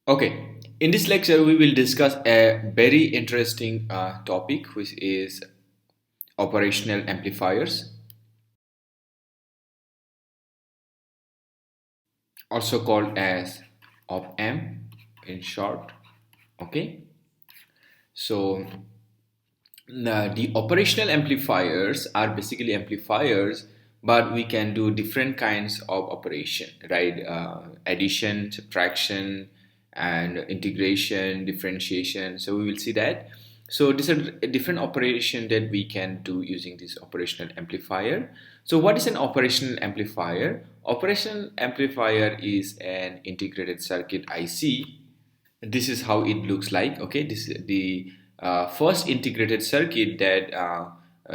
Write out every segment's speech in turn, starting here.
Okay, in this lecture, we will discuss a very interesting topic, which is operational amplifiers, also called as op-amp in short. Okay, so the operational amplifiers are basically amplifiers, but we can do different kinds of operation, right? Addition, subtraction, and integration, differentiation. So we will see that. So these are different operation that we can do using this operational amplifier. So what is an operational amplifier? Operational amplifier is an integrated circuit IC. This is how it looks like. Okay, this is the first integrated circuit that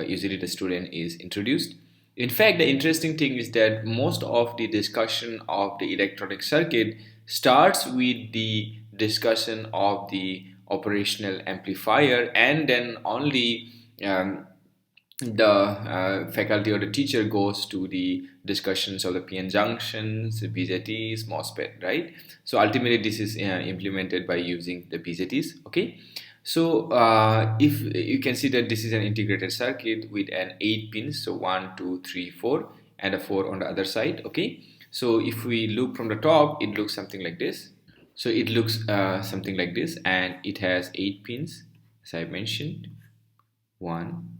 usually the student is introduced. In fact, the interesting thing is that most of the discussion of the electronic circuit starts with the discussion of the operational amplifier, and then only the faculty or the teacher goes to the discussions of the PN junctions, BJTs, MOSFET, right? So ultimately, this is implemented by using the BJTs. Okay, so if you can see that this is an integrated circuit with an 8 pins, so 1, 2, 3, 4, and a 4 on the other side. Okay, so if we look from the top, it looks something like this. So it looks something like this, and it has 8 pins, as I mentioned. 1.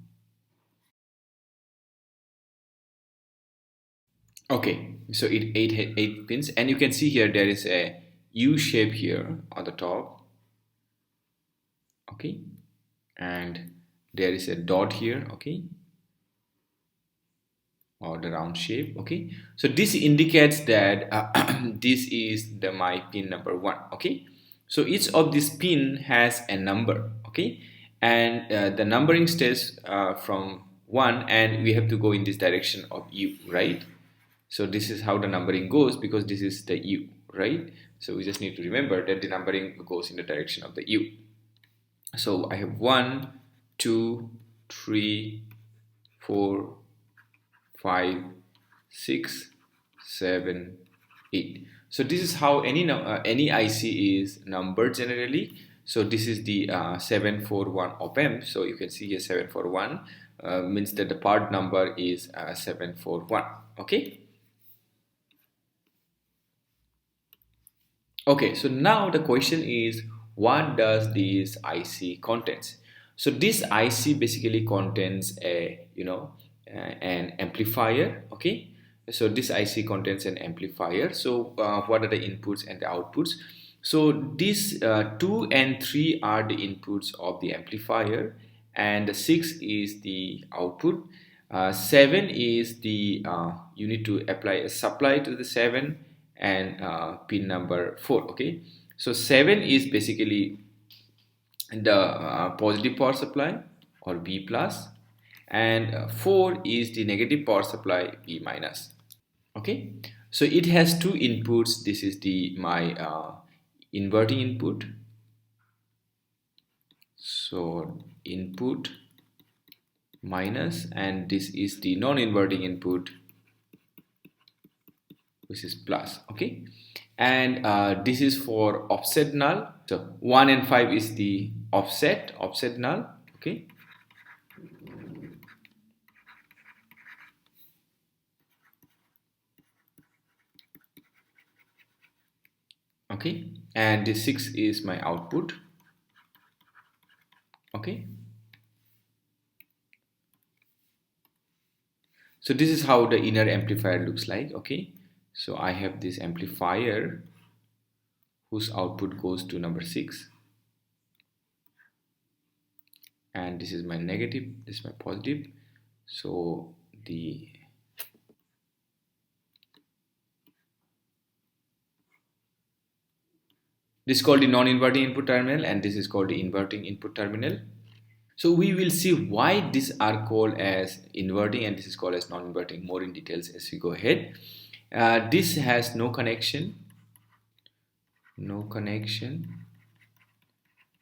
Okay, so it eight pins, and you can see here there is a U shape here on the top. Okay, and there is a dot here. Okay, or the round shape. Okay, so this indicates that this is the my pin number 1. Okay, so each of this pin has a number. Okay, and the numbering stays from 1, and we have to go in this direction of U, right? So this is how the numbering goes, because this is the U, right? So we just need to remember that the numbering goes in the direction of the U. So I have 1, 2, 3, 4, 5, 6, 7, 8. So this is how any IC is numbered generally. So this is the 741 op-amp. So you can see here 741 means that the part number is 741. Okay. Okay, so now the question is, what does this IC contains? So this IC basically contains a, an amplifier. Okay, so this IC contains an amplifier. So what are the inputs and the outputs? So these 2 and 3 are the inputs of the amplifier, and the 6 is the output. 7 is the you need to apply a supply to the 7, and pin number 4. Okay, so 7 is basically the positive power supply, or B plus, and 4 is the negative power supply, B minus. Okay, so it has two inputs. This is the my inverting input. So input minus, and this is the non-inverting input, which is plus. Okay, and this is for offset null. So 1 and 5 is the offset null. Okay, okay, and the 6 is my output. Okay, so this is how the inner amplifier looks like. Okay, so I have this amplifier whose output goes to number 6, and this is my negative, this is my positive. So the this is called the non-inverting input terminal, and this is called the inverting input terminal. So we will see why these are called as inverting and this is called as non-inverting more in details as we go ahead. This has no connection. No connection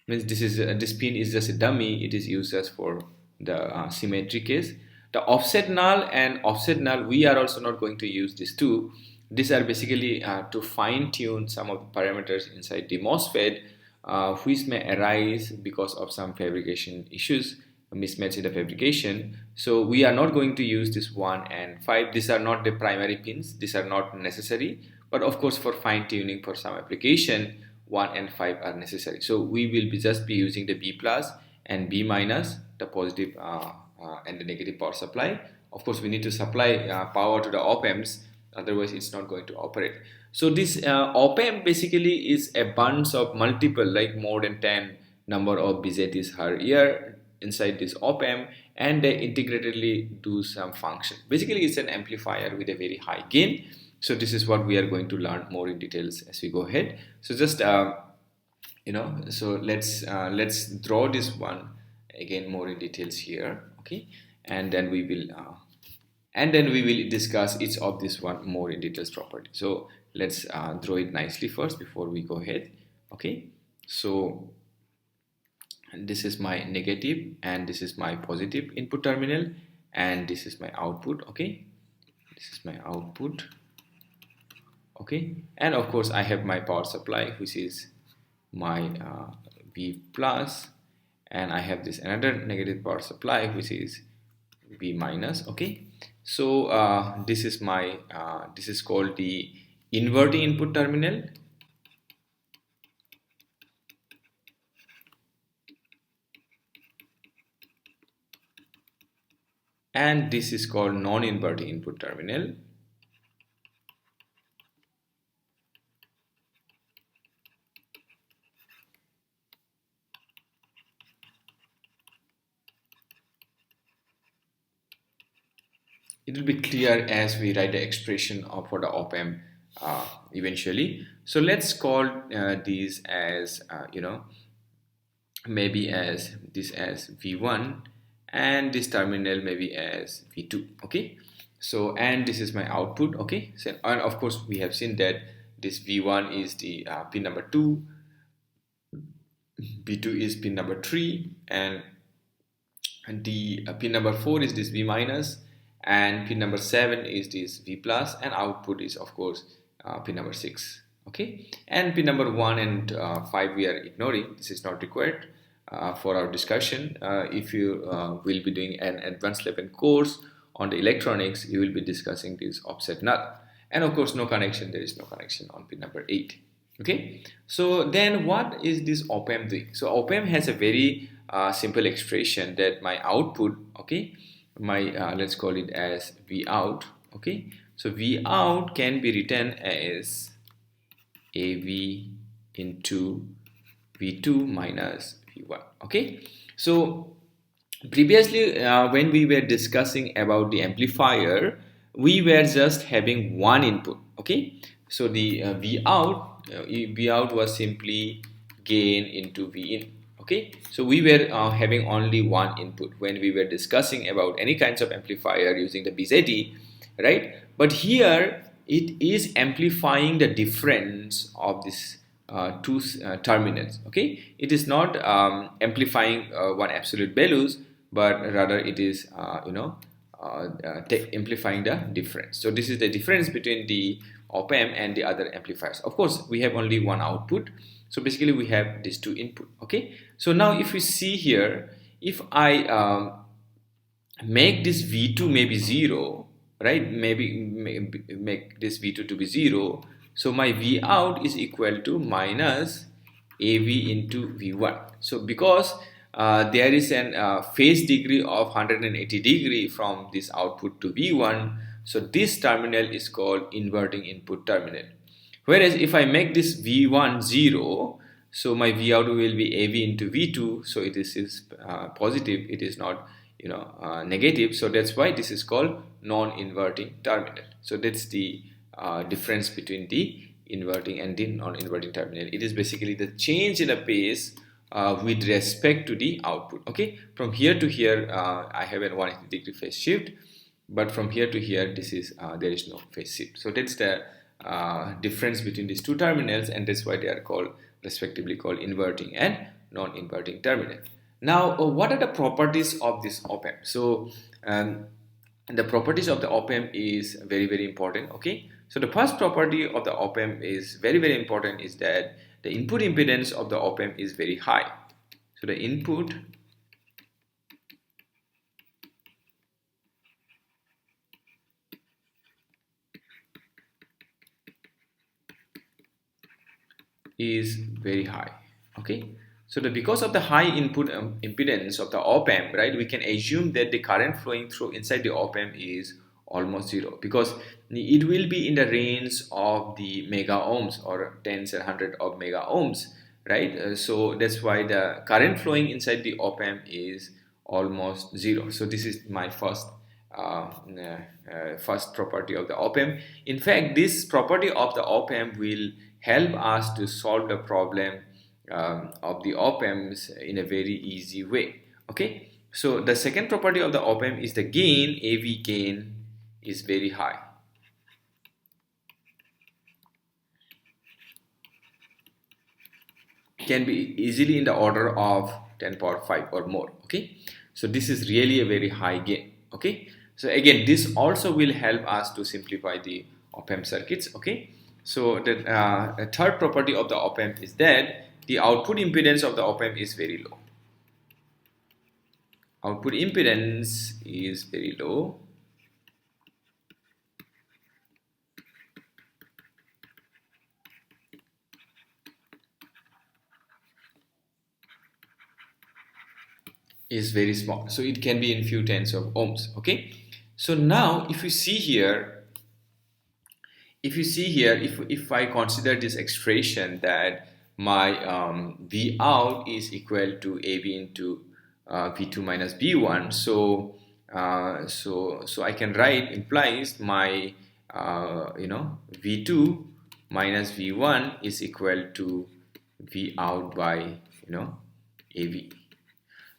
means this pin is just a dummy. It is used as for the symmetry case. The offset null and offset null, we are also not going to use these two. These are basically to fine tune some of the parameters inside the MOSFET, which may arise because of some fabrication issues, a mismatch in the fabrication. So we are not going to use this 1 and 5. These are not the primary pins. These are not necessary. But of course, for fine tuning for some application, 1 and 5 are necessary. So we will just be using the B plus and B minus, the positive and the negative power supply. Of course, we need to supply power to the op amps, otherwise it's not going to operate. So this op amp basically is a bunch of multiple, like more than 10 number of BJTs per year inside this op amp, and they integratedly do some function. Basically, it's an amplifier with a very high gain. So this is what we are going to learn more in details as we go ahead. So just so let's draw this one again more in details here, okay, and then we will discuss each of this one more in details property. So let's draw it nicely first before we go ahead, okay. So this is my negative and this is my positive input terminal, and this is my output, okay. This is my output, okay, and of course I have my power supply, which is my V plus, and I have this another negative power supply, which is V minus, okay. So this is my this is called the inverting input terminal, and this is called non-inverting input terminal. It will be clear as we write the expression for the op amp eventually. So let's call these as maybe as this as V1, and this terminal maybe as V2, okay. So and this is my output, okay. So and of course we have seen that this V1 is the pin number 2, V2 is pin number 3, and the pin number 4 is this V minus, and pin number 7 is this V plus, and output is of course pin number 6, okay. And pin number 1 and 5 we are ignoring. This is not required for our discussion. If you will be doing an advanced level course on the electronics, you will be discussing this offset null, and of course no connection, there is no connection on pin number 8, okay. So then what is this op amp doing? So op amp has a very simple expression that my output, okay, my let's call it as V out, okay. So V out can be written as AV into V2 minus V1, okay. So previously when we were discussing about the amplifier, we were just having one input, okay. So the V out was simply gain into V in, okay. So we were having only one input when we were discussing about any kinds of amplifier using the BJT, right? But here it is amplifying the difference of this two terminals, okay. It is not amplifying one absolute values, but rather it is amplifying the difference. So this is the difference between the op amp and the other amplifiers. Of course we have only one output, so basically we have these two input, okay. So now if we see here, if I make this V2 maybe 0, right, maybe make this V2 to be 0, so my V out is equal to minus AV into V1. So because there is an phase degree of 180 degree from this output to V1, so this terminal is called inverting input terminal. Whereas if I make this V1 0, so my V out will be AV into V2, so it is positive, it is not negative. So that's why this is called non-inverting terminal. So that's the difference between the inverting and the non-inverting terminal. It is basically the change in a phase with respect to the output, okay. From here to here I have a 180 degree phase shift, but from here to here this is there is no phase shift. So that's the difference between these two terminals, and that's why they are called respectively called inverting and non-inverting terminal. Now what are the properties of this op amp? So the properties of the op amp is very important, okay. So the first property of the op-amp is very important, is that the input impedance of the op-amp is very high. So the input is very high. Okay, so because of the high input impedance of the op-amp, right, we can assume that the current flowing through inside the op-amp is almost zero, because it will be in the range of the mega ohms or tens and hundred of mega ohms, right? So that's why the current flowing inside the op-amp is almost zero. So this is my first property of the op-amp. In fact, this property of the op-amp will help us to solve the problem of the op-amps in a very easy way. Okay, so the second property of the op-amp is the gain. AV gain is very high. Can be easily in the order of 10 power 5 or more. Okay, so this is really a very high gain. Okay, so again, this also will help us to simplify the op-amp circuits. Okay, so the third property of the op-amp is that the output impedance of the op-amp is very low. Output impedance is very low. Is very small, so it can be in few tens of ohms. Okay, so now if you see here, if I consider this expression that my V out is equal to AB into V2 minus V1, so I can write, implies my V2 minus V1 is equal to V out by AB.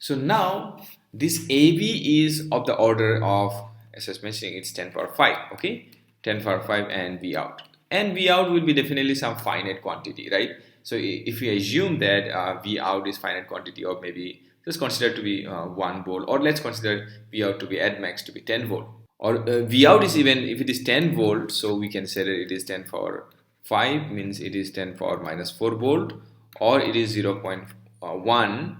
So now this AB is of the order of, as I was mentioning, it's 10 power 5. Okay, 10 power 5, and V out. And V out will be definitely some finite quantity, right? So if we assume that V out is finite quantity of maybe, just consider to be 1 volt, or let's consider V out to be at max to be 10 volt. Or V out is, even if it is 10 volt, so we can say that it is 10 power 5, means it is 10 power minus 4 volt, or it is 0.1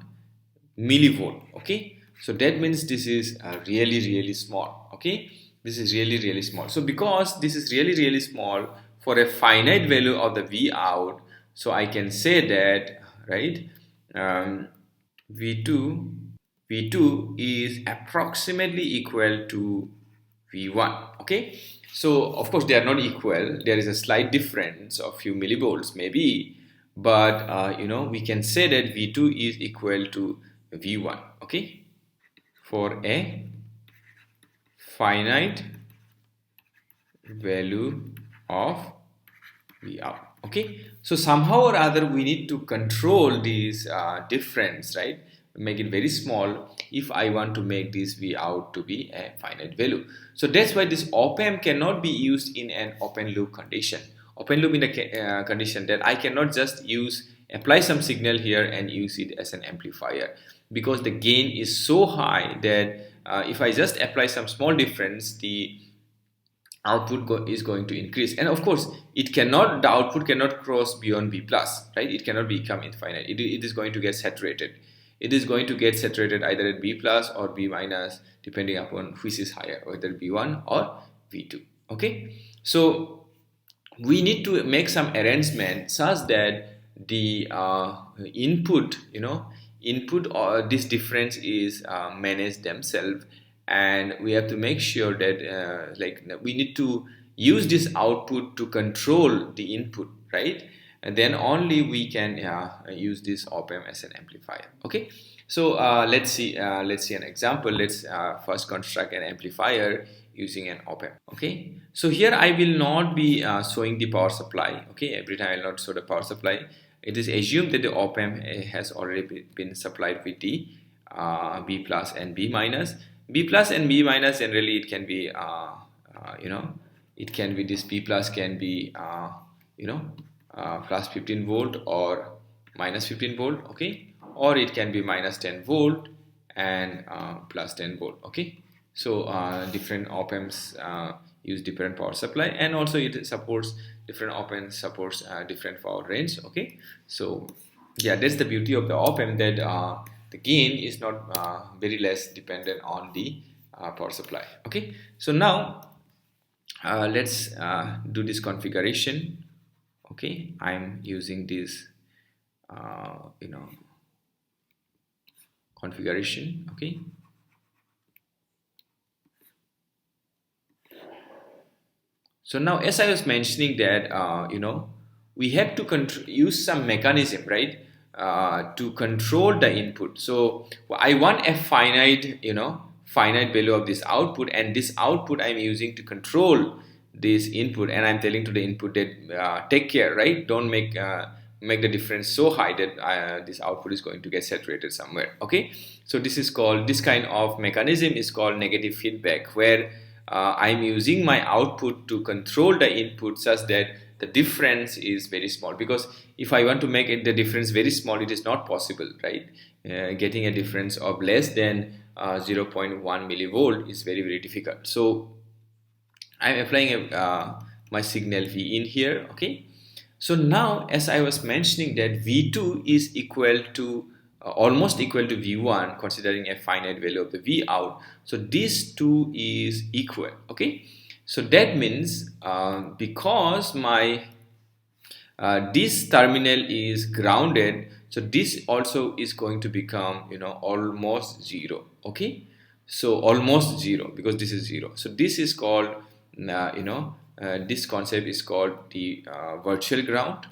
millivolt. Okay, so that means this is really small. Okay, this is really small. So because this is really small for a finite value of the V out, so I can say that, right, V2 is approximately equal to V1. Okay, so of course they are not equal, there is a slight difference of few millivolts maybe, but we can say that V2 is equal to V1. Okay, for a finite value of V out. Okay, so somehow or other we need to control this difference, right? Make it very small if I want to make this V out to be a finite value. So that's why this op-amp cannot be used in an open loop condition. Open loop in the condition that I cannot just apply some signal here and use it as an amplifier, because the gain is so high that if I just apply some small difference, the output is going to increase. And of course, the output cannot cross beyond B plus, right? It cannot become infinite. It is going to get saturated. It is going to get saturated either at B plus or B minus, depending upon which is higher, whether B1 or V2. Okay, so we need to make some arrangement such that the input or this difference is managed themselves, and we have to make sure that we need to use this output to control the input, right? And then only we can use this op-amp as an amplifier. Okay, so let's see an example. Let's first construct an amplifier using an op-amp. Okay, so here I will not be showing the power supply. Okay, every time I will not show the power supply. It is assumed that the op-amp has already been supplied with the B plus and B minus. B plus and B minus, generally it can be it can be, this B plus can be plus 15 volt or minus 15 volt. Okay, or it can be minus 10 volt and plus 10 volt. Okay, so different op-amps use different power supply, and also it supports different op-amp, supports different power range. Okay, so yeah, that's the beauty of the op-amp, that the gain is not very less dependent on the power supply. Okay, so now let's do this configuration. Okay, I'm using this configuration. Okay, so now, as I was mentioning that, we have to use some mechanism, right, to control the input. So I want a finite value of this output, and this output I'm using to control this input, and I'm telling to the input that take care, right? Don't make the difference so high that this output is going to get saturated somewhere. Okay, so this kind of mechanism is called negative feedback, where I'm using my output to control the input such that the difference is very small. Because if I want to make the difference very small, it is not possible, right? Getting a difference of less than 0.1 millivolt is very, very difficult. So I'm applying my signal V in here. Okay, so now, as I was mentioning, that V2 is equal to almost equal to V1, considering a finite value of the V out. So these two is equal. Okay, so that means because my this terminal is grounded, so this also is going to become almost zero. Okay, so almost zero, because this is zero. So this is called this concept is called the virtual ground.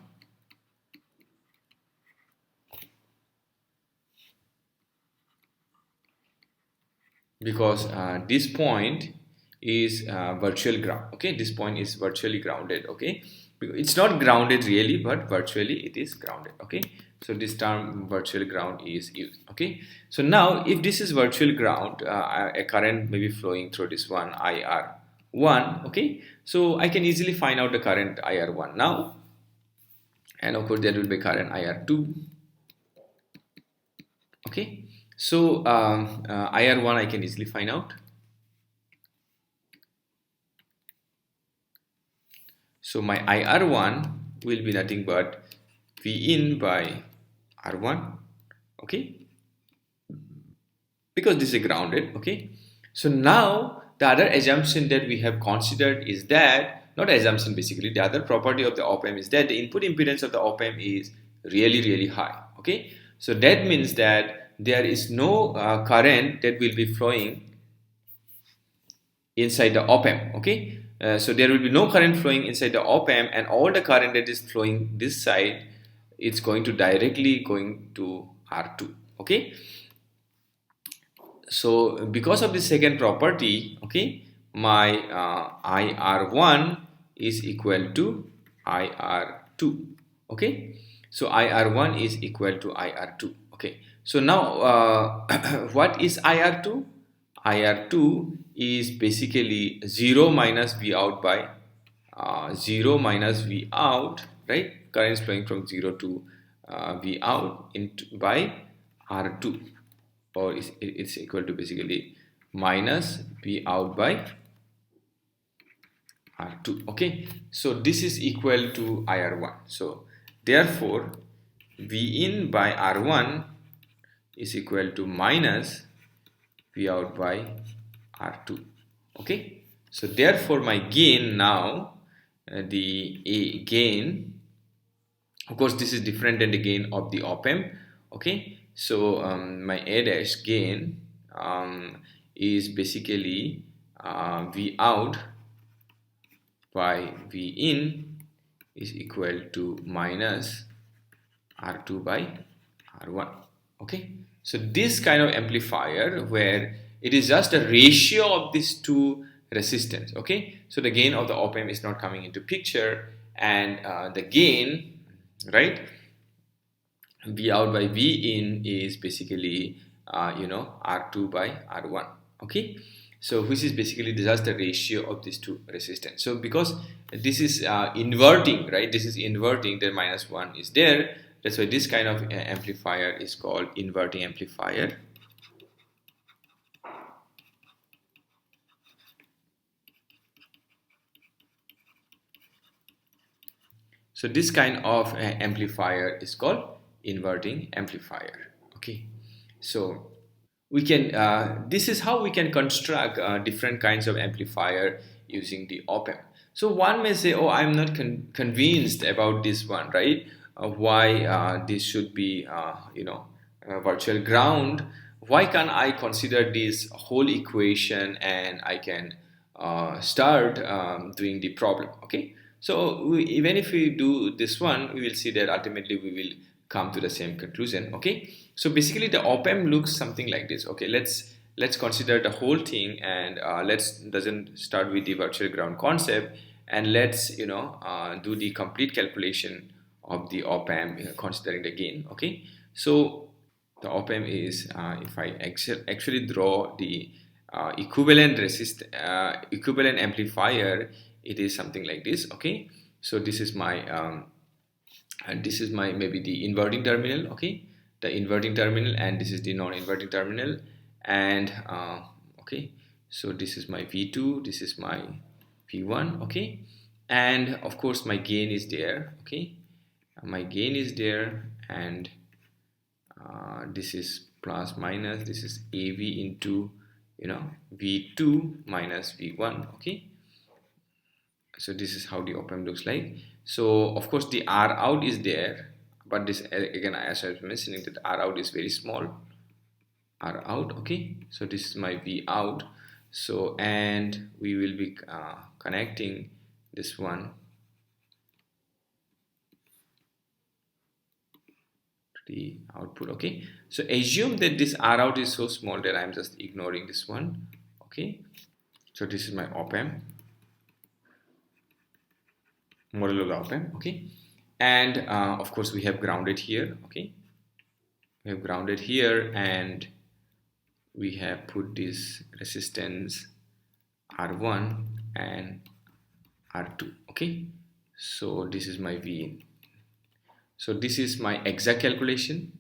Because this point is virtual ground. Okay, this point is virtually grounded. Okay, it's not grounded really, but virtually it is grounded. Okay, so this term virtual ground is used. Okay, so now if this is virtual ground, a current may be flowing through this one, IR1. Okay, so I can easily find out the current IR1 now, and of course there will be current IR2. Okay, so IR1 I can easily find out. So my IR1 will be nothing but V in by R1. Okay, because this is grounded. Okay, so now the other assumption that we have considered is that, not assumption, basically the other property of the op-amp is that the input impedance of the op-amp is really, really high. Okay, so that means that there is no current that will be flowing inside the op-amp. Okay, so there will be no current flowing inside the op-amp, and all the current that is flowing this side, it's going to directly going to R2. Okay, so because of the second property, okay, my IR1 is equal to IR2. Okay, so IR1 is equal to IR2. Okay, so now what is IR2? IR2 is basically 0 minus V out by 0 minus V out, right? Current is flowing from 0 to V out by R2, or it's equal to basically minus V out by R2. Okay, so this is equal to IR1. So therefore V in by R1 is equal to minus V out by R2. Okay, so therefore my gain now, the A gain, of course this is different than the gain of the op-amp. Okay, so my A dash gain is basically V out by V in is equal to minus R2 by R1. Okay, so this kind of amplifier where it is just a ratio of these two resistance. Okay, so the gain of the op-amp is not coming into picture, and the gain, right, V out by V in is basically R2 by R1. Okay, so which is basically just the ratio of these two resistance. So because this is inverting, right, this is inverting, then minus 1 is there. That's why this kind of amplifier is called inverting amplifier. So this kind of amplifier is called inverting amplifier. Okay, so we can this is how we can construct different kinds of amplifier using the op-amp. So one may say, oh, I'm not convinced about this one, right? Why this should be virtual ground? Why can't I consider this whole equation and I can start doing the problem? Okay, so even if we do this one, we will see that ultimately we will come to the same conclusion. Okay, so basically the op-amp looks something like this. Okay, let's consider the whole thing, and let's doesn't start with the virtual ground concept, and let's do the complete calculation of the op-amp considering the gain. Okay, so the op-amp is if I actually draw the equivalent amplifier, it is something like this. Okay, so this is my and this is my maybe the inverting terminal. Okay, the inverting terminal, and this is the non-inverting terminal, and okay, so this is my V2, this is my V1. Okay, and of course my gain is there. Okay, my gain is there, and this is plus minus, this is AV into V2 minus V1. Okay, so this is how the op-amp looks like. So of course the R out is there, but this again, as I was mentioning, that R out is very small, R out. Okay, so this is my V out. So and we will be connecting this one to the output. Okay, so assume that this R out is so small that I'm just ignoring this one. Okay, so this is my op-amp, model of the op-amp. Okay, and of course we have grounded here. Okay, we have grounded here, and we have put this resistance R1 and R2. Okay, so this is my V. So this is my exact calculation.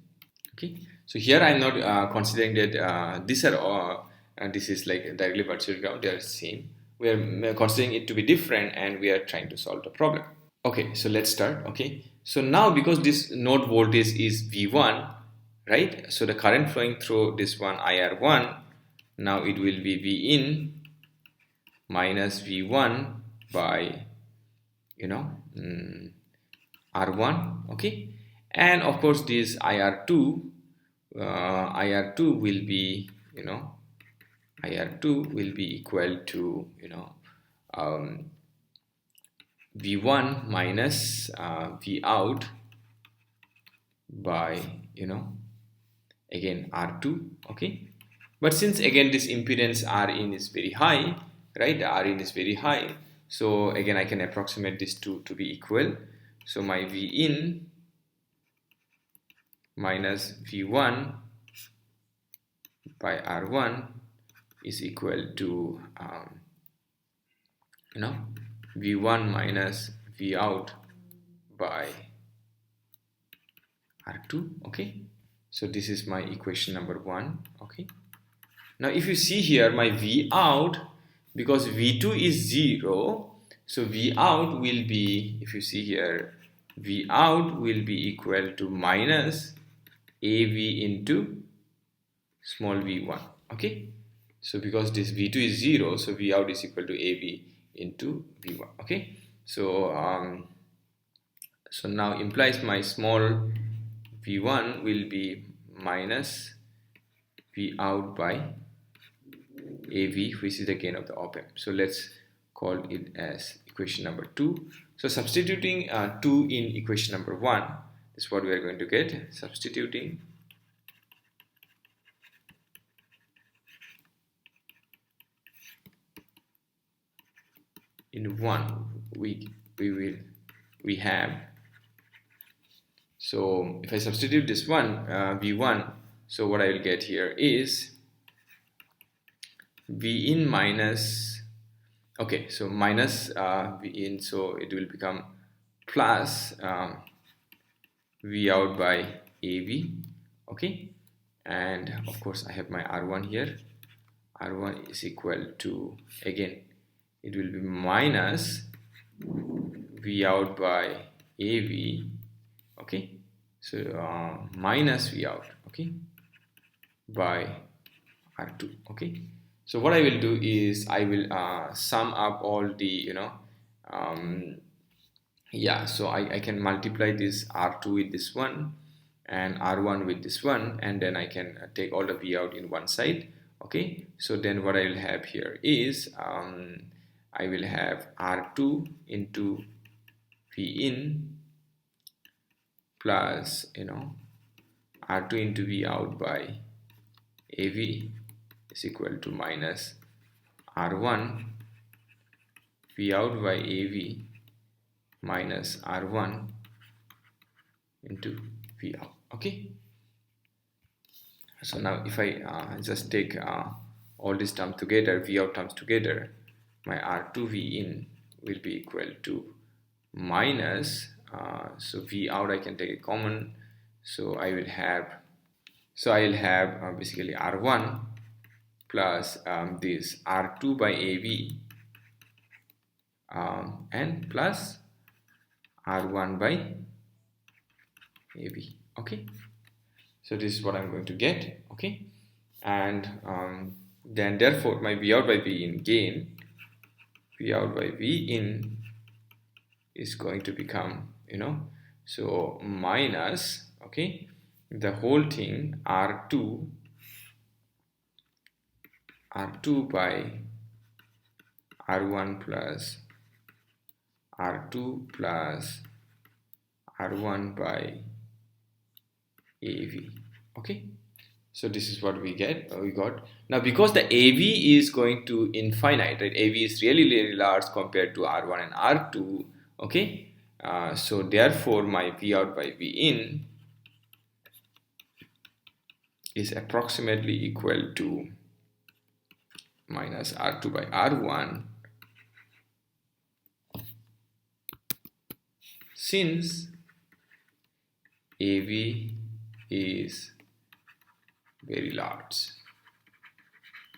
Okay, so here I'm not considering that these are this is like directly virtual ground, they are the same. We are considering it to be different, and we are trying to solve the problem. Okay, so let's start. Okay, so now because this node voltage is V1, right? So the current flowing through this one IR1, now it will be V in minus V1 by R1. Okay, and of course this IR2 will be IR2 will be equal to V1 minus V out by again R2. Okay, but since again this impedance R in is very high, right? R in is very high, so again I can approximate this two to be equal. So my V in minus V1 by R1 is equal to V1 minus V out by R2. Okay, so this is my equation number 1. Okay, now if you see here my V out, because V2 is 0, so V out will be, if you see here, V out will be equal to minus AV into small v1. Okay, so because this V2 is 0, so V out is equal to AV into V1. Okay, so so now implies my small V1 will be minus V out by AV, which is the gain of the op-amp. So let's call it as equation number 2. So substituting 2 in equation number 1 is what we are going to get. Substituting in 1, we have, so if I substitute this one V1, so what I will get here is V in minus, okay, so minus V in, so it will become plus V out by AV. Okay, and of course I have my R1 here. R1 is equal to, again it will be minus V out by AV, okay, so minus V out, okay, by R2, okay. So what I will do is I will sum up all the, yeah, so I can multiply this R2 with this one and R1 with this one, and then I can take all the V out in one side, okay. So then what I will have here is I will have R2 into V in plus, R2 into V out by AV is equal to minus R1 V out by AV minus R1 into V out, okay. So now if I just take all these terms together, V out terms together, my R2 V in will be equal to minus, so V out I can take a common, so I will have basically R1 plus this R2 by AV and plus R1 by AV, okay. So this is what I'm going to get, okay. And then therefore my V out by V in gain, V out by V in is going to become, so minus, okay, the whole thing R2 by R1 plus R2 plus R1 by AV, okay. So this is what we got. Now because the AV is going to infinite, right? AV is really, really large compared to R1 and R2, okay. So therefore my V out by V in is approximately equal to minus R2 by R1, since AV is very large,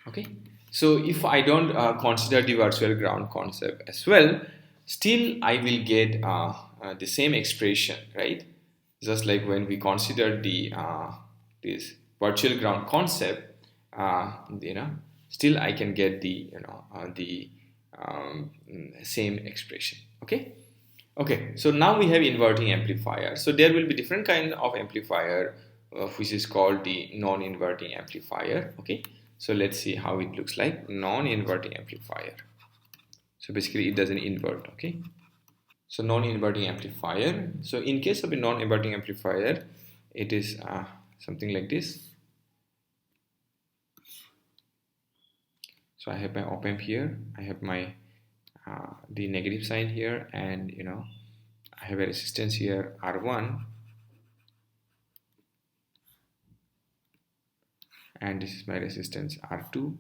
okay. So if I don't consider the virtual ground concept as well, still I will get the same expression, right? Just like when we consider the this virtual ground concept, still I can get the same expression, okay. Okay, so now we have inverting amplifier. So there will be different kind of amplifier, which is called the non-inverting amplifier, okay. So let's see how it looks like. Non-inverting amplifier, so basically it doesn't invert, okay. So non-inverting amplifier, so in case of a non-inverting amplifier, it is something like this. So I have my op amp here, I have my the negative sign here, and I have a resistance here R1, and this is my resistance R2.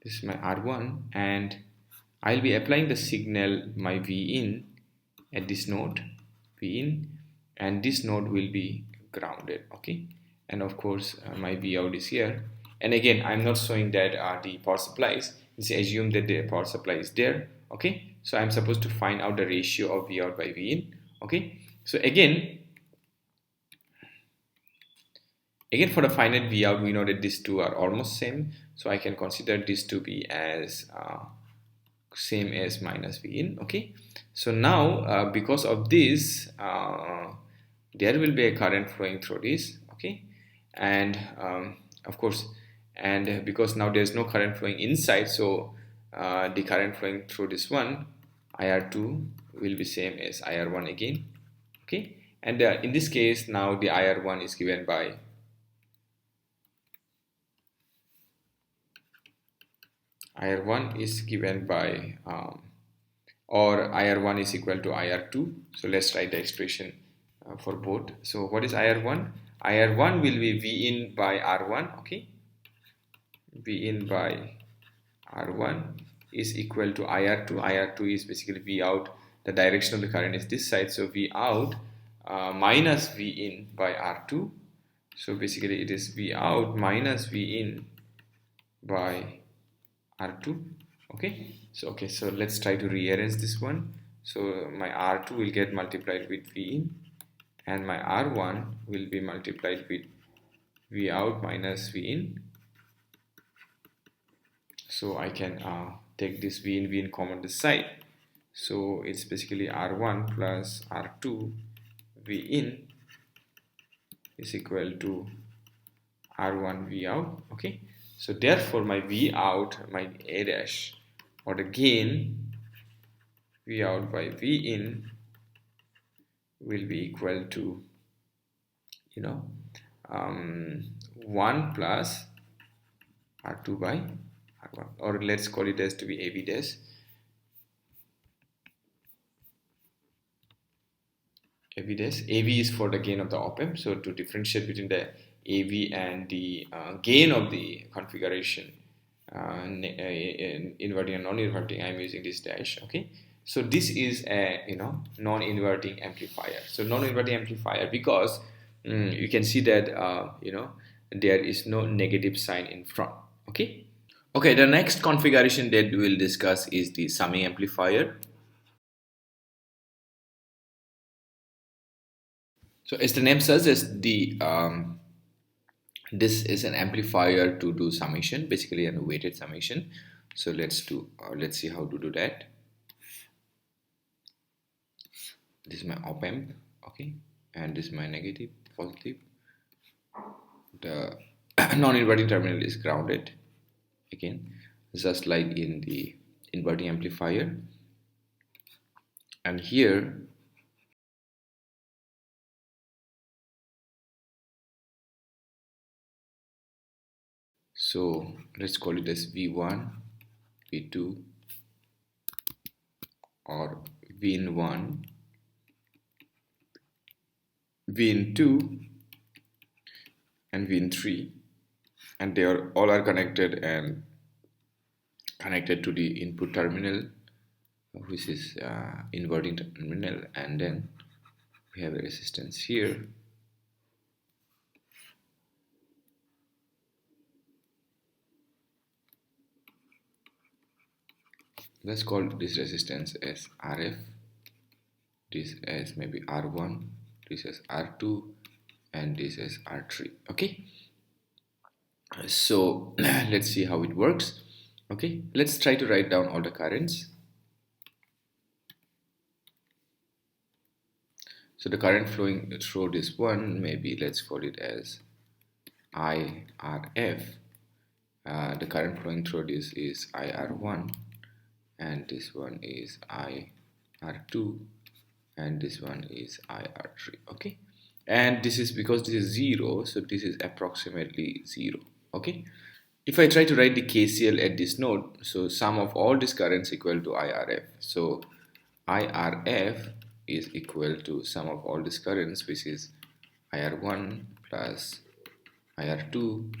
This is my R1, and I'll be applying the signal my V in at this node, V in, and this node will be grounded, okay. And of course my V out is here, and again I'm not showing that the power supplies. Let's assume that the power supply is there, okay. So I'm supposed to find out the ratio of V out by V in, okay. So again for the finite V out, we know that these two are almost same, so I can consider this to be as same as minus V in, okay. So now because of this there will be a current flowing through this, okay. And of course, and because now there is no current flowing inside, so the current flowing through this one IR2 will be same as IR1 again, okay. And in this case now the IR1 is given by IR1 is given by or IR1 is equal to IR2. So let's write the expression for both. So what is IR1? IR1 will be V in by R1, okay. V in by R1 is equal to IR2. IR2 is basically V out. The direction of the current is this side, so V out minus V in by R2. So basically it is V out minus V in by R2. Okay, so let's try to rearrange this one. So my R2 will get multiplied with V in, and my R1 will be multiplied with V out minus V in. So I can take this V in common this side. So it's basically R1 plus R2 V in is equal to R1 V out. Okay, so therefore my V out, my A dash, or the gain V out by V in will be equal to, you know, 1 plus R2 by R1, or let's call it as to be AV dash. AV dash. AV is for the gain of the op-amp. So to differentiate between the AV and the gain of the configuration, in inverting and non-inverting, I'm using this dash. Okay. So this is a non-inverting amplifier. So non-inverting amplifier because you can see that there is no negative sign in front. Okay. Okay. The next configuration that we will discuss is the summing amplifier. So as the name suggests, this is an amplifier to do summation, basically a weighted summation. So let's see how to do that. This is my op amp, okay, and this is my negative, positive. The non-inverting terminal is grounded again, just like in the inverting amplifier, and here so let's call it as V1, V2, or V in 1, V in 2, and V in 3, and they are all connected and connected to the input terminal, which is inverting terminal, and then we have a resistance here. Let's call this resistance as RF, this as maybe R1, this as R2, and this as R3. Okay, so let's see how it works. Okay, let's try to write down all the currents. So the current flowing through this one, maybe let's call it as IRF. The current flowing through this is IR1, and this one is IR2, and this one is IR3. Okay, and this is because this is 0, so this is approximately 0. Okay, if I try to write the KCL at this node, so sum of all these currents equal to IRF. So IRF is equal to sum of all these currents, which is IR1 plus IR2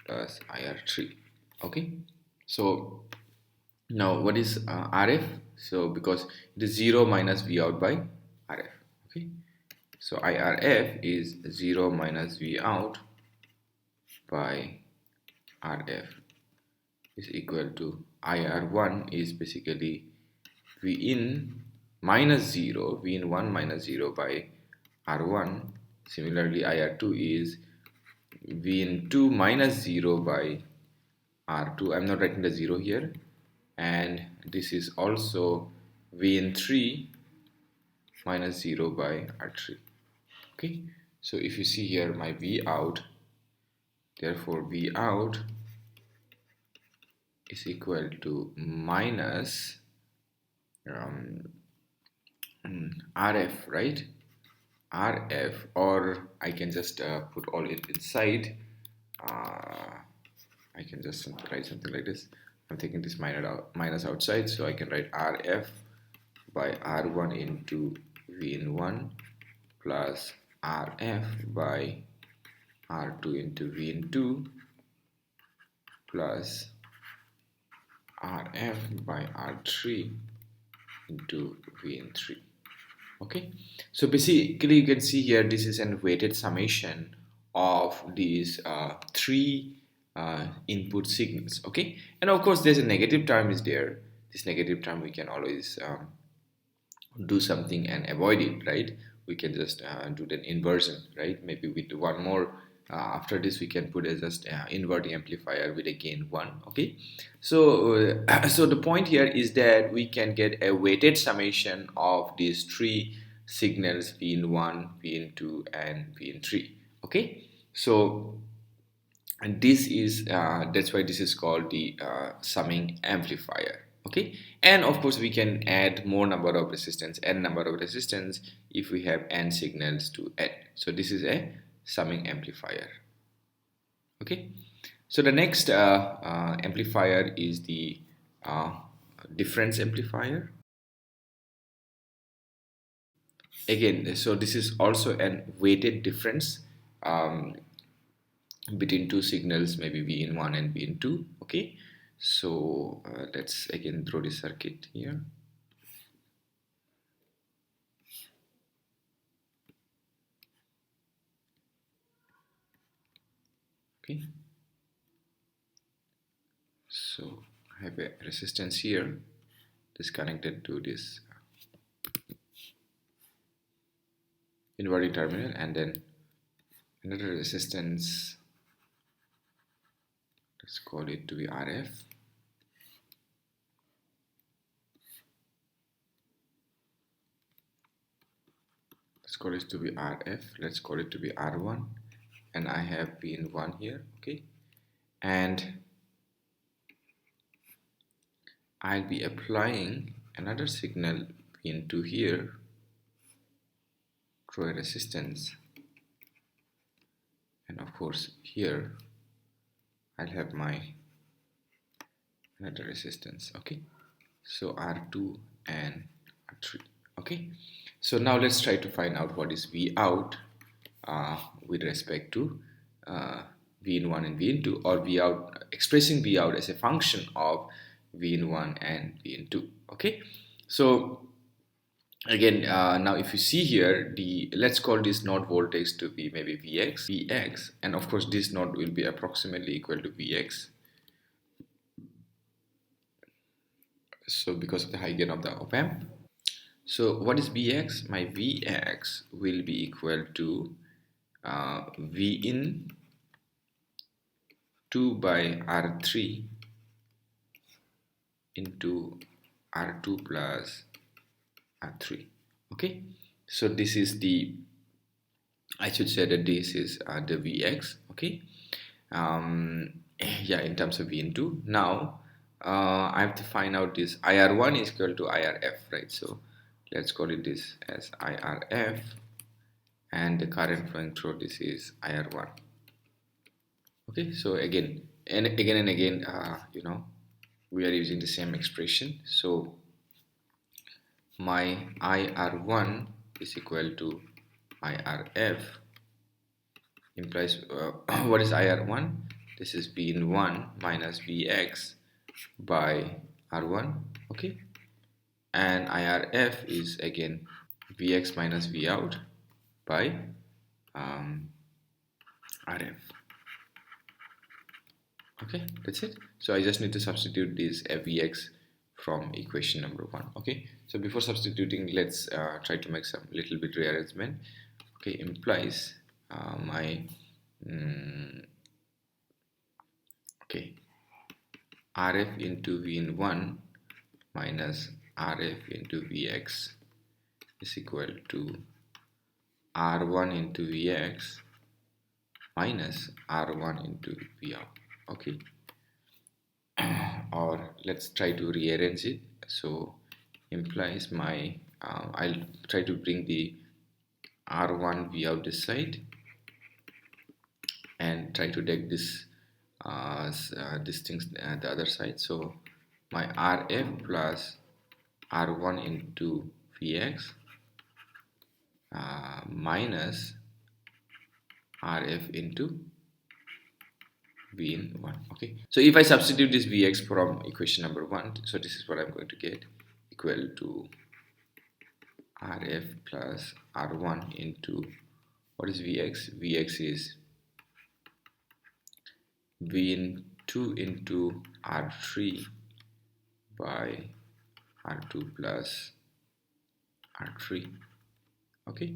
plus IR3. Okay, so now what is RF? So because it is 0 minus V out by RF. Okay, so IRF is 0 minus V out by RF is equal to IR1 is basically V in minus 0, V in 1 minus 0 by R1. Similarly, IR2 is V in 2 minus 0 by R2. I'm not writing the 0 here. And this is also V in 3 minus 0 by R3. Okay, so if you see here my V out, therefore V out is equal to minus RF, right? RF, or I can just put all it inside. I can just write something like this. I'm taking this minus outside, so I can write RF by R1 into V in 1 plus RF by R2 into V in 2 plus RF by R3 into V in 3. Okay, so basically you can see here this is a weighted summation of these three input signals. Okay, and of course there's a negative term is there. This negative term we can always do something and avoid it, right? We can just do the inversion, right? Maybe we do one more after this we can put as just inverting amplifier with a gain 1. Okay, so so the point here is that we can get a weighted summation of these three signals, v in 1, v in 2, and v in 3. Okay, so and this is that's why this is called the summing amplifier. Okay, and of course we can add more number of resistance, n number of resistance, if we have n signals to add. So this is a summing amplifier. Okay, so the next amplifier is the difference amplifier. Again, so this is also an weighted difference between two signals, maybe v in 1 and v in 2. Okay, so let's again draw the circuit here. Okay, so I have a resistance here, this connected to this inverting terminal, and then another resistance, let's call it to be RF. Let's call it to be RF, let's call it to be R1, and I have V in 1 here. Okay, and I'll be applying another signal V in 2 here through a resistance, and of course here I'll have my another resistance. Okay, so R2 and R3. Okay, so now let's try to find out what is V out with respect to V in 1 and V in 2, or V out, expressing V out as a function of V in 1 and V in 2. Okay, so again now if you see here, the let's call this node voltage to be maybe Vx, and of course this node will be approximately equal to Vx. So because of the high gain of the op-amp, so what is Vx? My Vx will be equal to V in 2 by R3 into R2 plus R3. Okay, so this is the, I should say that this is the Vx. Okay, yeah, in terms of V in 2. Now I have to find out this IR1 is equal to IRF, right? So let's call it this as IRF, and the current flowing through this is IR1. Okay, so again and again, you know, we are using the same expression. So my IR1 is equal to IRF, implies what is IR1? This is V in 1 minus Vx by R1. Okay, and IRF is again Vx minus V out by RF. Okay, that's it. So I just need to substitute this Vx from equation number 1. Okay, so before substituting, let's try to make some little bit rearrangement. Okay, implies my okay, RF into V in 1 minus RF into Vx is equal to R1 into Vx minus R1 into V out. Okay, or let's try to rearrange it. So implies my I'll try to bring the R1 V out this side and try to take this these things the other side. So my RF plus R1 into Vx minus RF into V in 1. Okay, so if I substitute this Vx from equation number 1, so this is what I'm going to get, equal to Rf plus R1 into, what is Vx? Vx is Vn2 into R3 by R2 plus R3, okay,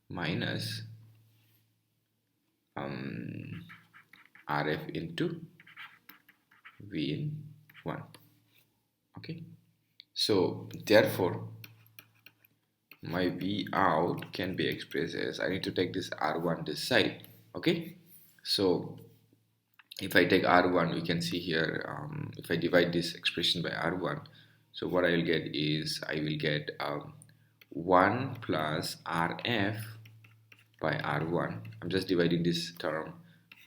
minus Rf into Vn1, okay. So therefore my V out can be expressed as, I need to take this R1 this side, okay. So if I take R1, we can see here, if I divide this expression by R1, so what I will get is, I will get 1 plus Rf by R1. I'm just dividing this term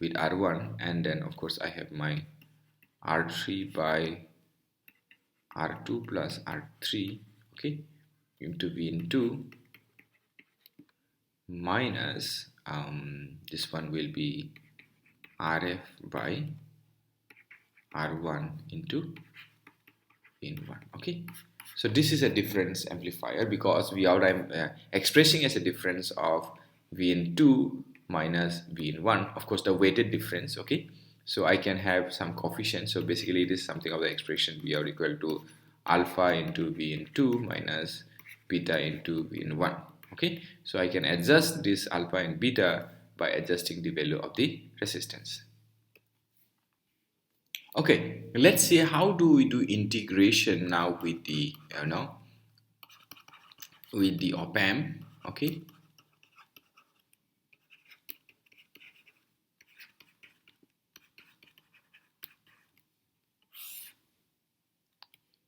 with R1, and then of course I have my R3 by R2 plus R3, okay, into Vn2 minus this one will be Rf by R1 into Vn1, okay. So this is a difference amplifier because I'm expressing as a difference of Vn2 minus Vn1, of course the weighted difference, okay. So I can have some coefficient, so basically it is something of the expression V out equal to alpha into Vn2 minus beta into Vn1, okay. So I can adjust this alpha and beta by adjusting the value of the resistance. Okay, let's see how do we do integration now with the with the op amp, okay.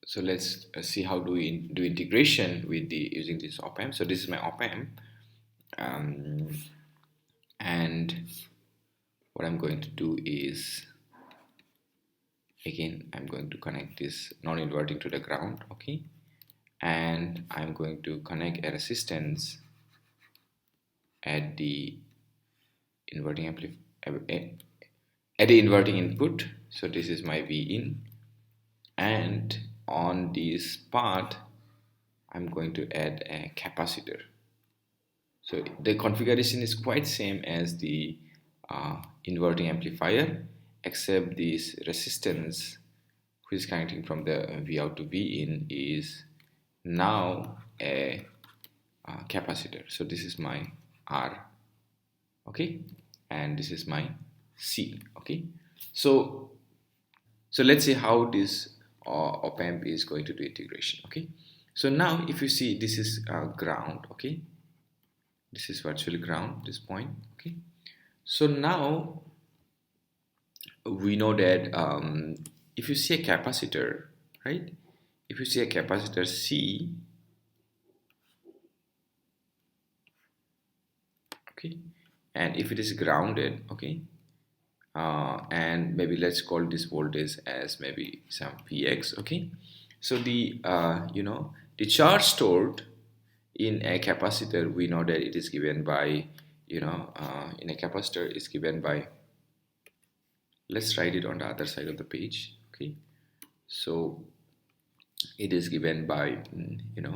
So let's see how do we do integration with the using this op amp. So this is my op amp, and what I'm going to do is, again I'm going to connect this non-inverting to the ground, okay, and I'm going to connect a resistance at the inverting at the inverting input. So this is my V in, and on this part I'm going to add a capacitor. So the configuration is quite same as the inverting amplifier, except this resistance which is connecting from the V out to V in is now a capacitor. So this is my R, okay, and this is my C, okay. So let's see how this op amp is going to do integration, okay. So now if you see, this is ground, okay, this is virtually ground, this point, okay. So now we know that if you see a capacitor, right, if you see a capacitor C, okay, and if it is grounded, okay, and maybe let's call this voltage as maybe some Vx, okay. So the the charge stored in a capacitor, we know that it is given by in a capacitor is given by, let's write it on the other side of the page, okay. So it is given by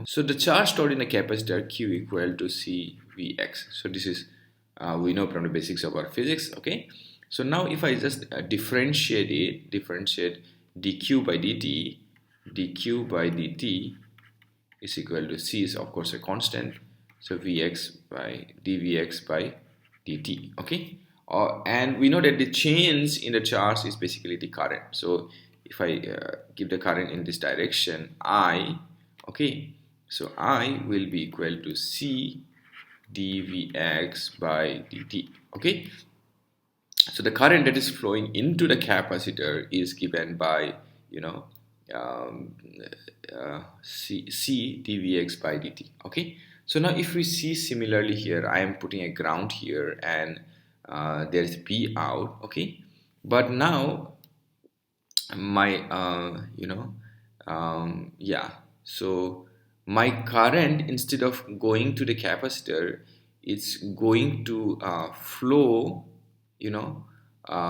so the charge stored in a capacitor Q equal to CVx. So this is we know from the basics of our physics, okay. So now if I just differentiate dq by dt, is equal to C is of course a constant, so Vx by dVx by dt, okay. And we know that the change in the charge is basically the current. So if I give the current in this direction, I, okay, so I will be equal to C dVx by dt, okay. So the current that is flowing into the capacitor is given by C dVx by dt, okay. So now if we see similarly here, I am putting a ground here, and there is P out, okay. But now my yeah, so my current, instead of going to the capacitor, it's going to flow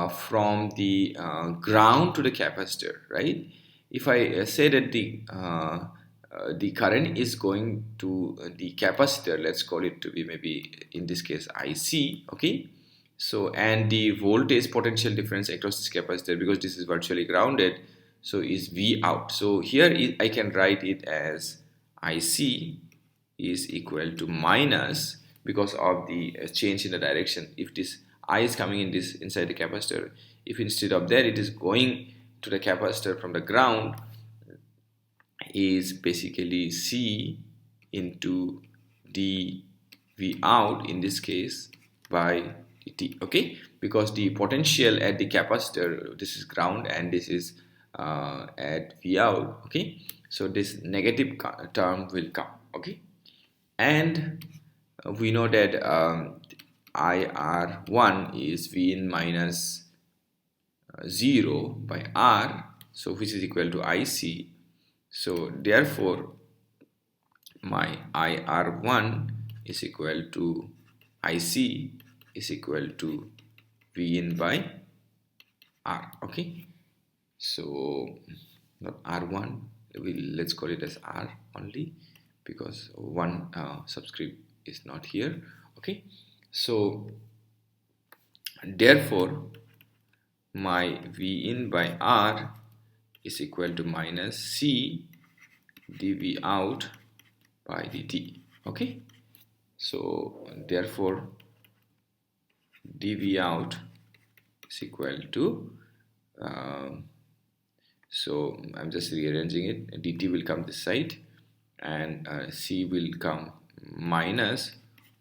from the ground to the capacitor, right. If I say that the the current is going to the capacitor, let's call it to be maybe in this case IC, okay. So and the voltage potential difference across this capacitor, because this is virtually grounded, so is V out. So here I can write it as IC is equal to minus, because of the change in the direction. If this I is coming in this inside the capacitor, if instead of that it is going to the capacitor from the ground, is basically C into dV out in this case by dt, okay, because the potential at the capacitor, this is ground and this is at V out, okay. So this negative term will come, okay. And we know that IR1 is V in minus 0 by R, so which is equal to IC. So therefore my IR1 is equal to IC is equal to V in by R, okay. So not R1, let's call it as R only, because one subscript is not here, okay. So therefore my V in by R is equal to minus C dV out by dt, okay. So therefore dV out is equal to so I'm just rearranging it, dt will come this side and C will come minus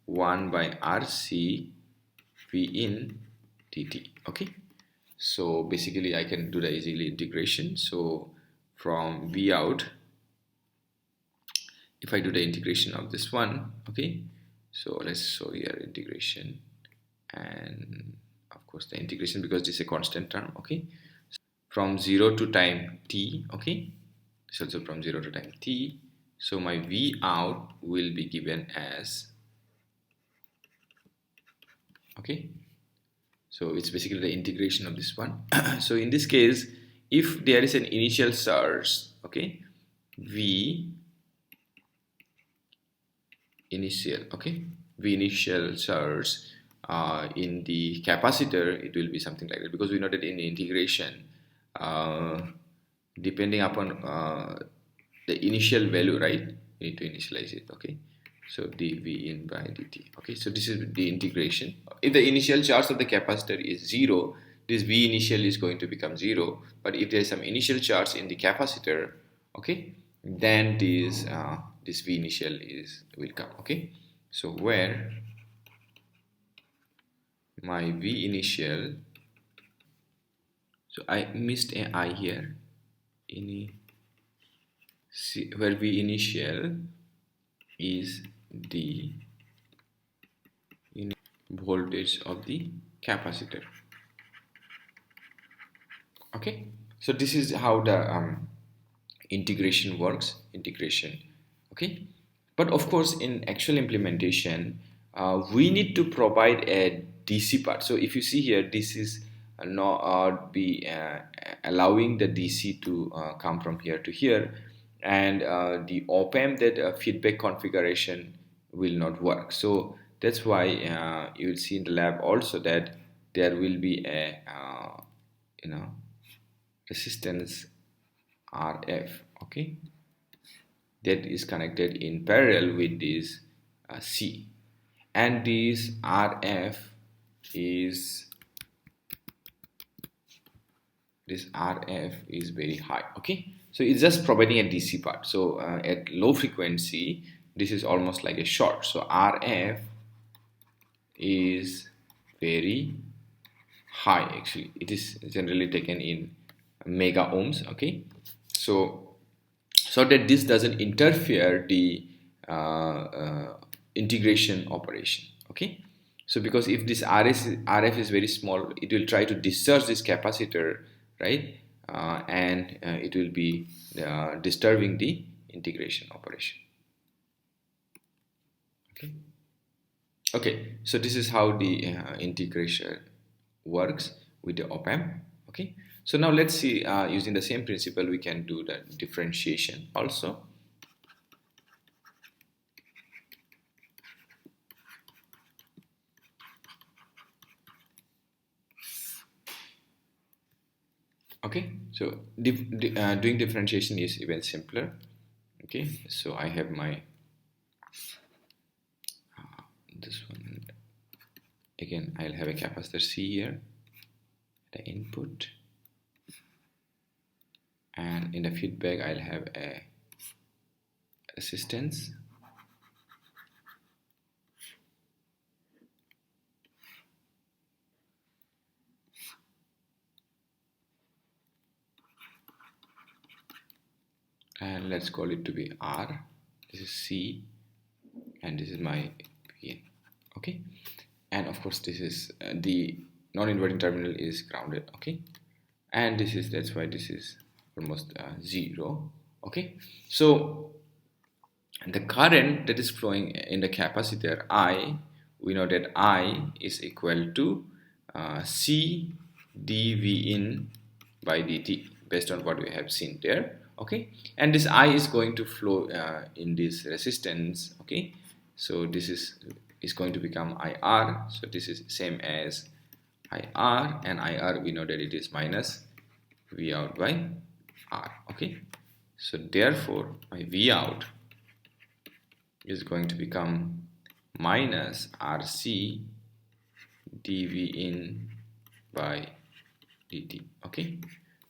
1 by RC V in dt, okay. So basically I can do the easily integration. So from V out, if I do the integration of this one, okay, so let's show here integration, and of course the integration, because this is a constant term, okay, from 0 to time t, okay, it's also from 0 to time t. So my V out will be given as, okay, so it's basically the integration of this one. So in this case, if there is an initial surge, okay, V initial, okay, V initial surge in the capacitor, it will be something like that, because we know that in the integration, depending upon the initial value, right, we need to initialize it, okay. So dV in by dt, okay. So this is the integration. If the initial charge of the capacitor is 0, this V initial is going to become 0. But if there is some initial charge in the capacitor, okay, then this V initial will come, okay. So where my V initial, so I missed an I here, where V initial is the voltage of the capacitor, okay. So this is how the integration works, okay. But of course in actual implementation we need to provide a DC part. So if you see here, this is not be allowing the DC to come from here to here, and the op-amp that feedback configuration will not work. So that's why you will see in the lab also that there will be a resistance RF, okay, that is connected in parallel with this C, and this RF is very high, okay. So it's just providing a DC part. So at low frequency, this is almost like a short. So RF is very high, actually. It is generally taken in mega ohms, okay. So that this doesn't interfere the integration operation, okay. So because if this RF is very small, it will try to discharge this capacitor, right, and it will be disturbing the integration operation, okay. Okay, so this is how the integration works with the op-amp, okay. So now let's see, using the same principle we can do the differentiation also. Okay, so doing differentiation is even simpler. Okay, so I have my this one again. I'll have a capacitor C here, the input, and in the feedback I'll have a resistance, and let's call it to be R. This is C, and this is my P. Okay, and of course this is the non-inverting terminal is grounded. Okay, and this is, that's why this is almost 0. Okay, so the current that is flowing in the capacitor I, we know that I is equal to C dV in by dt, based on what we have seen there. Okay, and this I is going to flow in this resistance. Okay, so this is going to become IR. So this is same as IR, and IR we know that it is minus V out by R. Okay, so therefore my V out is going to become minus RC dV in by dt. Okay,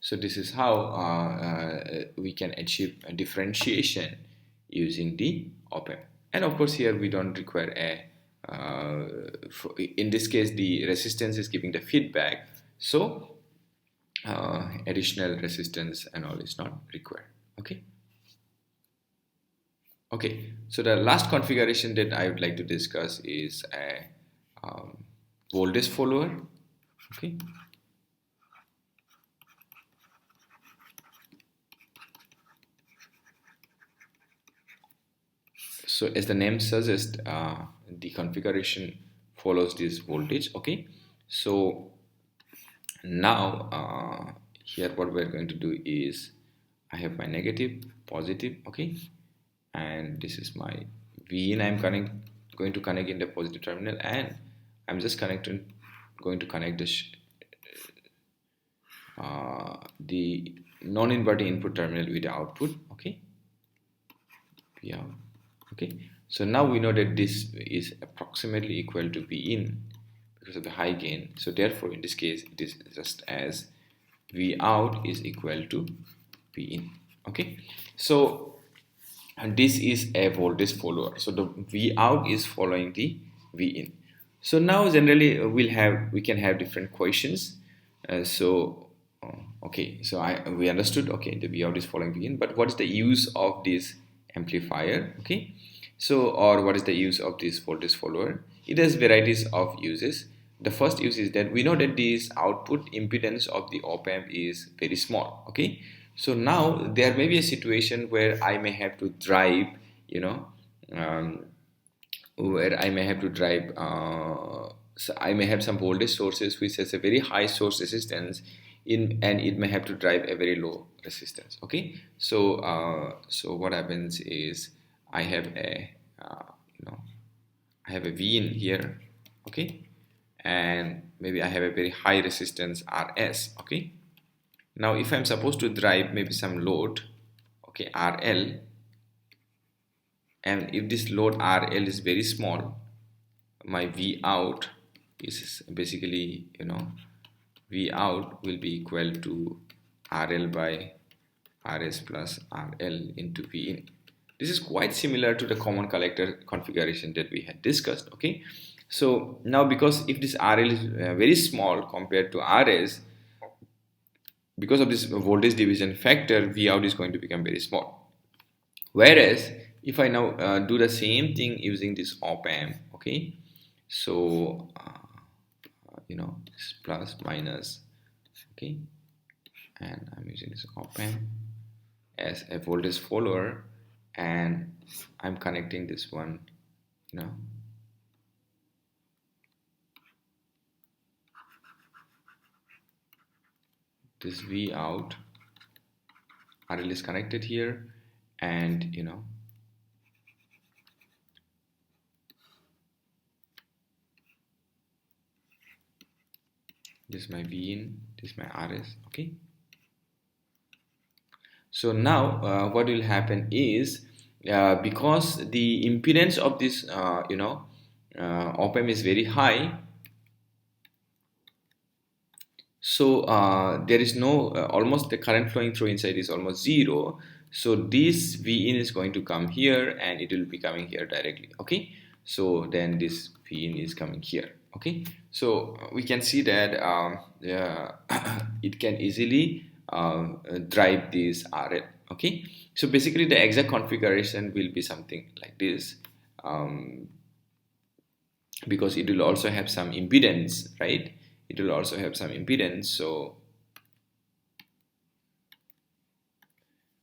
so this is how we can achieve a differentiation using the op-amp. And of course here we don't require a in this case the resistance is giving the feedback, so additional resistance and all is not required. Okay. Okay, so the last configuration that I would like to discuss is a voltage follower. Okay, so as the name suggests, the configuration follows this voltage. Okay, so now here what we're going to do is I have my negative, positive. Okay, and this is my V in. I'm going to connect in the positive terminal, and I'm just going to connect the non-inverting input terminal with the output. Okay, P out. Okay, so now we know that this is approximately equal to P in because of the high gain. So therefore in this case it is just as V out is equal to P in. Okay, so and this is a voltage follower, so the V out is following the V in. So now generally we can have different questions. Okay, so we understood. Okay, the V out is following V in, but what is the use of this amplifier? Okay, so or what is the use of this voltage follower? It has varieties of uses. The first use is that we know that this output impedance of the op amp is very small. Okay, so now there may be a situation where I may have to drive, you know, um, where I may have to drive. So I may have some voltage sources which has a very high source resistance in, and it may have to drive a very low resistance. Okay, so so what happens is I have a you know, I have a V in here. Okay, and maybe I have a very high resistance RS. Okay, now if I'm supposed to drive maybe some load, okay, RL, and if this load RL is very small, my V out is basically, you know, V out will be equal to RL by RS plus RL into V in. This is quite similar to the common collector configuration that we had discussed. Okay, so now because if this RL is very small compared to RS, because of this voltage division factor, V out is going to become very small. Whereas if I now do the same thing using this op amp, okay, so you know, this plus minus, okay, and I'm using this op amp as a voltage follower, and I'm connecting this one, you know, this V out, RL is connected here, and you know, this is my V in, this is my RS. Okay, So now what will happen is because the impedance of this op-amp is very high, so there is no almost the current flowing through inside is almost zero. So this V in is going to come here and it will be coming here directly. Okay, so then this V in is coming here. Okay, so we can see that it can easily drive this RL. Okay, so basically the exact configuration will be something like this, because it will also have some impedance, right? It will also have some impedance. So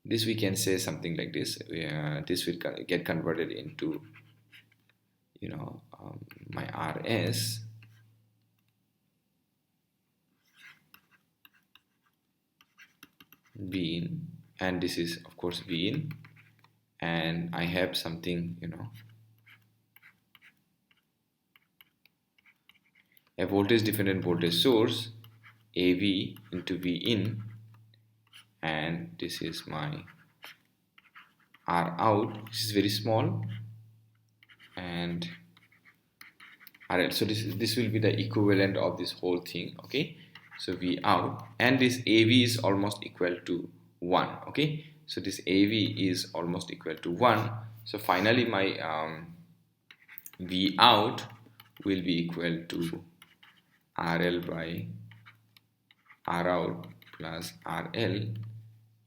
this we can say something like this. This will get converted into my RS, V in, and this is of course V in, and I have something, a voltage dependent voltage source, AV into V in, and this is my R out, which is very small, and RL. So this will be the equivalent of this whole thing. Okay, so V out, and this AV is almost equal to 1. Okay, so this AV is almost equal to 1. So finally my V out will be equal to RL by R out plus RL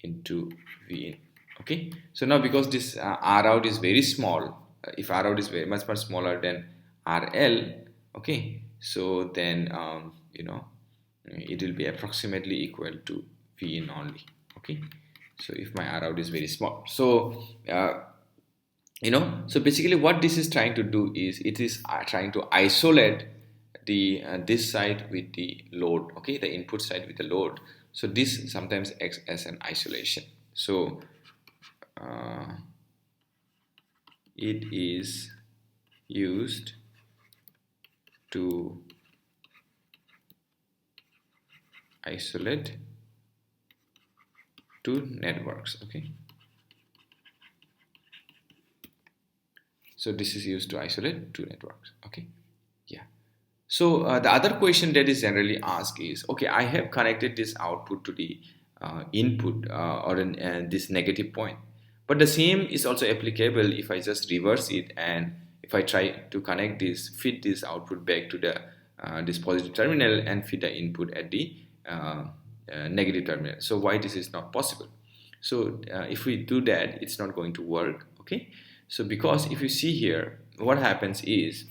into V in. Okay, so now because this R out is very small, if R out is very much smaller than RL, okay, so then it will be approximately equal to V in only. Okay, so if my R out is very small, so so basically what this is trying to do is it is trying to isolate the this side with the load. Okay, the input side with the load. So this sometimes acts as an isolation. So it is used to isolate two networks. Okay, so this is used to isolate two networks. Okay, yeah. So the other question that is generally asked is, okay, I have connected this output to the input or this negative point, but the same is also applicable if I just reverse it, and if I try to connect this, feed this output back to the this positive terminal and feed the input at the negative terminal. So why this is not possible? So if we do that, it's not going to work. Okay, so because if you see here, what happens is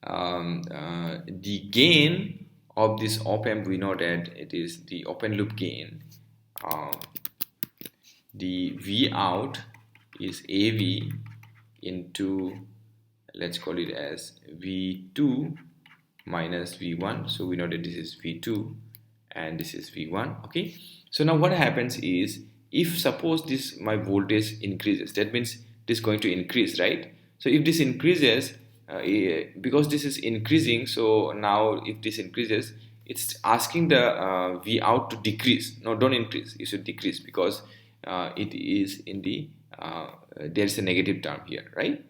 the gain of this op-amp, we know that it is the open loop gain. The V out is AV into, let's call it as V2 minus V1. So we know that this is V2 and this is V1. Okay, so now what happens is, if suppose this my voltage increases, that means this is going to increase, right? So if this increases, because this is increasing, so now if this increases, it's asking the V out to decrease. No, don't increase, you should decrease, because it is in the there is a negative term here, right?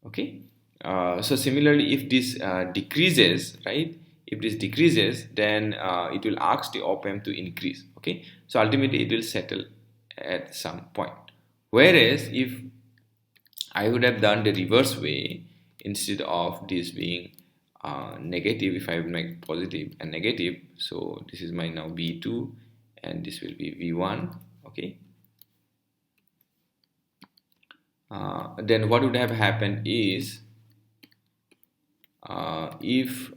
Okay, so similarly if this decreases, right, if this decreases, then it will ask the op-amp to increase. Okay, so ultimately it will settle at some point. Whereas if I would have done the reverse way, instead of this being negative, if I make positive and negative, so this is my now V2 and this will be V1. Okay, then what would have happened is, if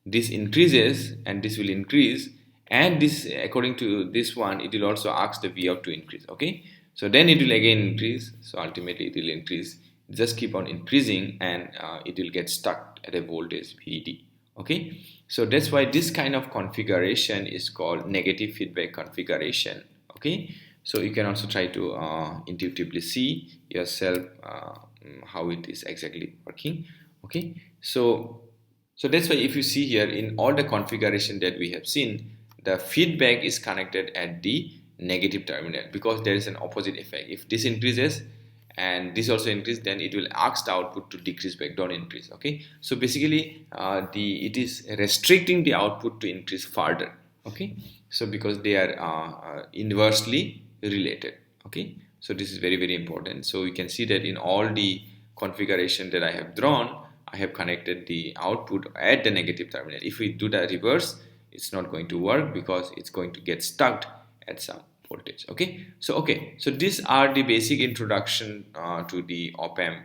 this increases and this will increase, and this according to this one, it will also ask the V out to increase. Okay, so then it will again increase, so ultimately it will increase, just keep on increasing, and it will get stuck at a voltage VD. Okay, so that's why this kind of configuration is called negative feedback configuration. Okay, so you can also try to intuitively see yourself how it is exactly working. Okay, so that's why if you see here, in all the configuration that we have seen, the feedback is connected at the negative terminal, because there is an opposite effect. If this increases and this also increase, then it will ask the output to decrease back, don't increase. Okay, so basically it is restricting the output to increase further. Okay, so because they are inversely related. Okay, so this is very very important. So you can see that in all the configuration that I have drawn, I have connected the output at the negative terminal. If we do the reverse, it's not going to work because it's going to get stuck at some voltage. Okay, so these are the basic introduction to the op-amp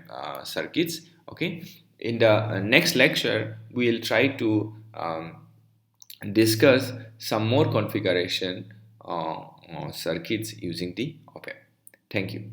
circuits. Okay, in the next lecture we will try to discuss some more configuration circuits using the op-amp. Thank you.